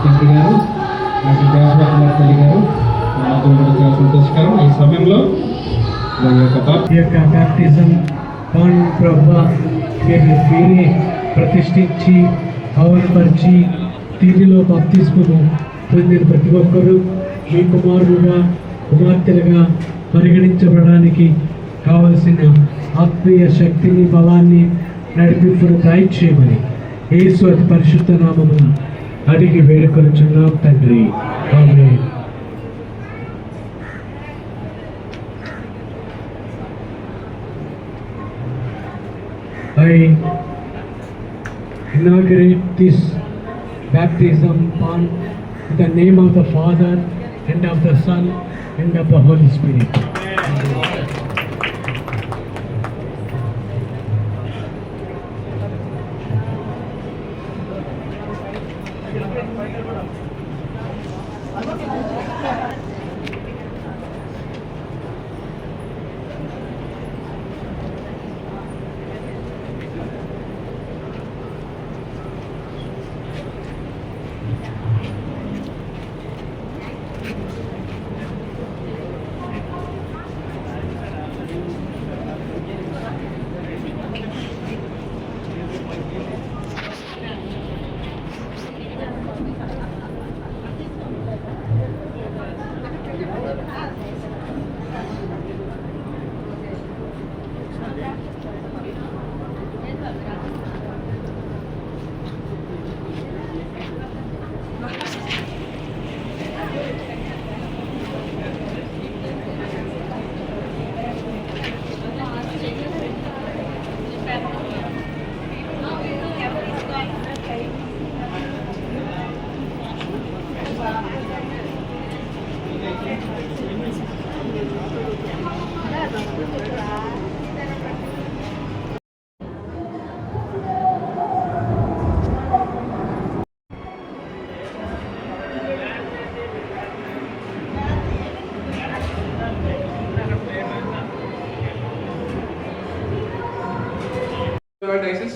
తండ్రి గారు నాకు దేవకుమార్ తల్లి గారు నాకు చాలా సంతోషకరం. ఈ సమయంలో బ్యాప్టిజం ప్రభా వేరే ప్రతిష్ఠించి అవనపరిచి దీనిలో బాప్తిస్మము పొందిన ప్రతి ఒక్కరూ మీ కుమారులుగా కుమార్తెలుగా పరిగణించబడడానికి కావలసిన ఆత్మీయ శక్తిని బలాన్ని నడిపింపును దయచేయమని యేసు అతి పరిశుద్ధ నామమున అడిగి వేడుకొనుచున్నాం తండ్రి. ఆమేన్. I inaugurate this baptism upon the name of the Father and of the Son and of the Holy Spirit.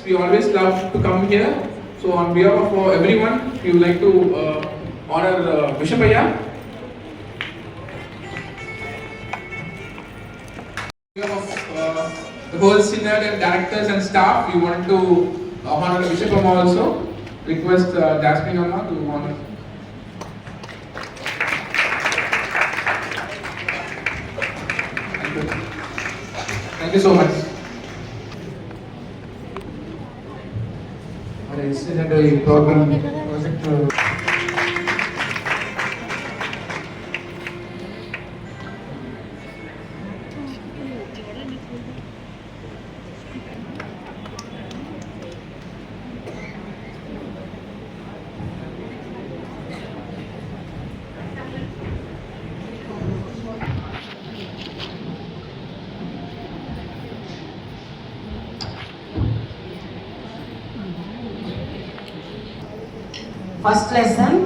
We always love to come here. So on behalf of everyone, we would like to honor Bishop Ayya. On behalf of the whole synod and directors and staff, we want to honor Bishop Amma also. Request Jasmine Amma to honor. Thank you so much. Secondary program project. First lesson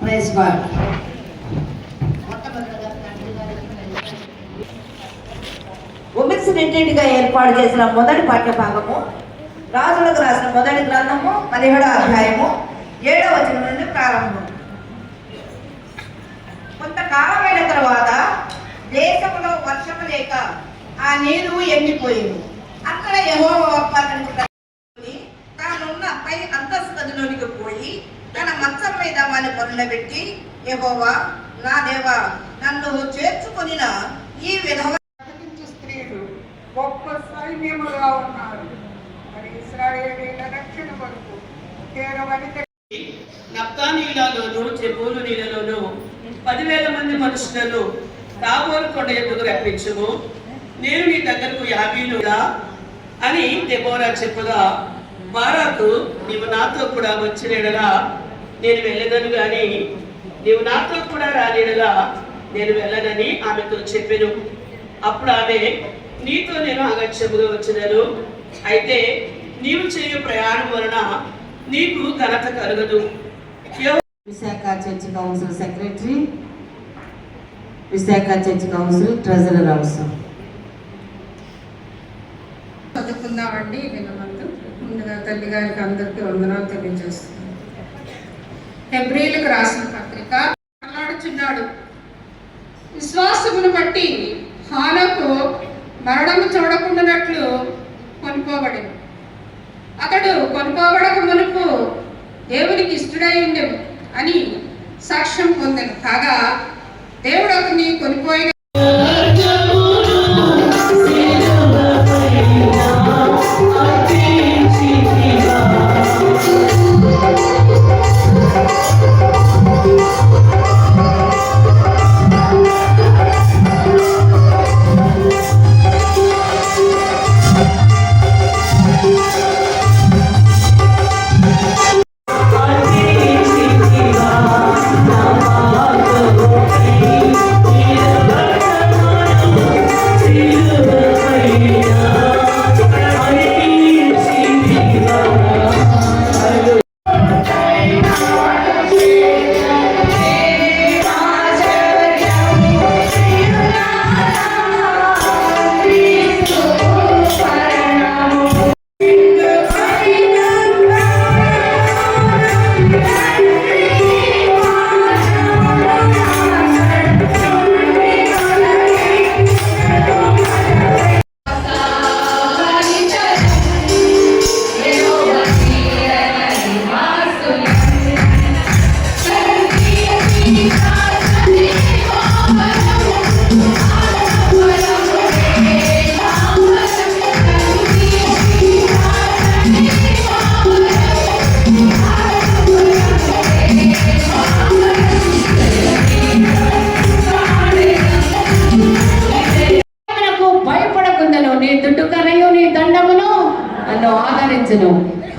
praise God. Women's రిట్రీట్గా ఏర్పాటు చేసిన మొదటి పాఠ్యభాగము రాజులకు రాసిన మొదటి గ్రంథము 17వ అధ్యాయము 7వ వచనం నుండి ప్రారంభం. కొంతకాలమైన తర్వాత దేశంలో వర్షము లేక ఆ నీరు ఎండిపోయింది. అక్కడ యెహోవా వాక్కు తానున్న పై అంతస్తుగదిలోనికి పోయి తన మంచం మీద వాని పరుండబెట్టి, యెహోవా నా దేవా, నన్ను చేర్చుకొనిన ఈ విధవ స్త్రీలు గొప్ప సైన్యముగా ఉన్నారు. మరి ఇశ్రాయేలీయుల రక్షణ కొరకు నప్తానీలలోను జెబూలు నీళ్ళలోను 10,000 మంది మనుషులను తాబోరు కొండ ఎద్దుకు రప్పించుము. నేను నీ దగ్గరకు యాబీనుడా అని దెబోరా చెప్పగా, బారాకు నీవు నాతో కూడా వచ్చినడలా నేను వెళ్ళదను గాని నీవు నాతో కూడా రాలేడలా నేను వెళ్ళనని ఆమెతో చెప్పెను. అప్పుడు ఆమె, నీతో నేను అగత్యముగా వచ్చినను, అయితే నీవు చేయు ప్రయాణం వలన నీకు ఘనత కలుగదు. Visakha church council secretary, Visakha church council treasurer అవసరం. చదువుకుందామండి. వినమందు ముందుగా తల్లి గారికి అందరికీ వందనాలు తెలియజేస్తున్నాను. హెబ్రీలకు రాసిన పత్రిక మాట్లాడుచున్నాడు. విశ్వాసమును బట్టి హానోకు మరణము చూడకుండానట్లు కొనుక్కోబడింది. అతడు కొనుక్కోబడక మునుపు దేవునికి ఇష్టడై ఉండెను అని సాక్ష్యం పొందెను. కాగా దేవుడు అతన్ని కొనిపోయిన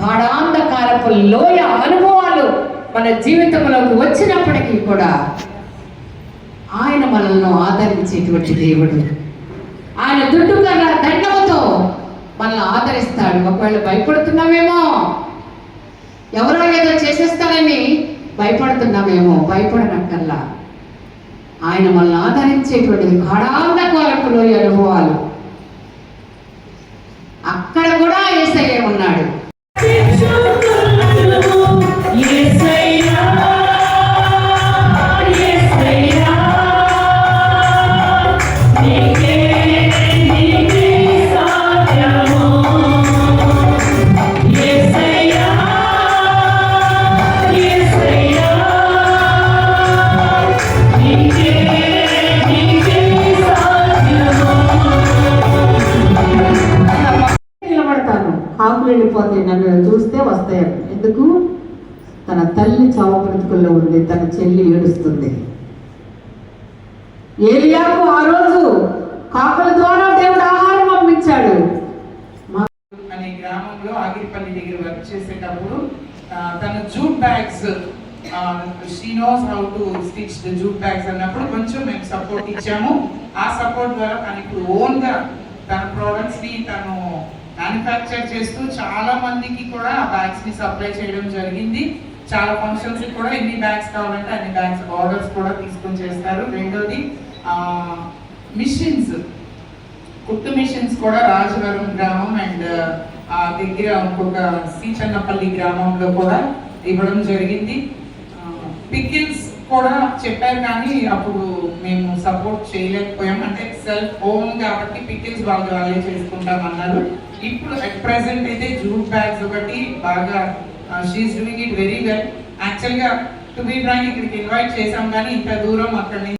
గాఢాంధకారపు లోయ అనుభవాలు మన జీవితంలోకి వచ్చినప్పటికీ కూడా ఆయన మనల్ని ఆదరించేటువంటి దేవుడు. ఆయన దుడ్డుకర్ర దండముతో మనల్ని ఆదరిస్తాడు. ఒకవేళ భయపడుతున్నామేమో, ఎవరో ఏదో చేసేస్తారని భయపడుతున్నామేమో, భయపడనక్కల్లా ఆయన మనల్ని ఆదరించేటువంటి గాఢాంధకారపు లోయ అనుభవాలు. అక్కడ కూడా యేసయ్య ఉన్నాడు. ఆకులు వెళ్ళిపోతాయి, నన్ను చూస్తే వస్తాయి. ఎందుకు? తన తల్లి చావు బ్రతుకుల్లో ఉంది, తన చెల్లి ఏడుస్తుంది. ఏలియాకు ఆ రోజు కాకుల ద్వారా దేవుడు ఆహారం పంపించాడు. అనే గ్రామంలో ఆగిరిపల్లి దగ్గర వర్క్ చేసేటప్పుడు తన jute bags, she knows how to stitch the jute bags అన్నప్పుడు కొంచెం మేము సపోర్ట్ ఇచ్చాము. ఆ సపోర్ట్ ద్వారా తను ఇప్పుడు ఓన్గా తన ప్రోడక్ట్స్ ని తను మ్యానుఫ్యాక్చర్ చేస్తూ చాలా మందికి కూడా ఆ బ్యాగ్స్ ని సప్లై చేయడం జరిగింది. చాలా ఫంక్షన్స్ కూడా ఎన్ని బ్యాగ్స్ కావాలంటే అన్ని బ్యాగ్స్ ఆర్డర్స్ కూడా తీసుకొని చేస్తారు. రెండోది మిషన్స్, కుట్టు మిషన్స్ కూడా రాజవరం గ్రామం అండ్ ఆ దగ్గర ఇంకొక సీచన్నపల్లి గ్రామంలో కూడా ఇవ్వడం జరిగింది. పికిల్స్ కూడా చెప్పారు కానీ అప్పుడు మేము సపోర్ట్ చేయలేకపోయాం, అంటే సెల్ఫ్ ఓన్ కాబట్టి పికిల్స్ వాళ్ళే చేసుకుంటామన్నారు. ఇప్పుడు అట్ ప్రెసెంట్ అయితే జూట్ బ్యాగ్స్ ఒకటి బాగా she's doing it very well. యాక్చువల్గా టు బి ఫ్రాంక్ ఇక్కడికి ఇన్వైట్ చేసాం కానీ ఇంత దూరం అక్కడి నుంచి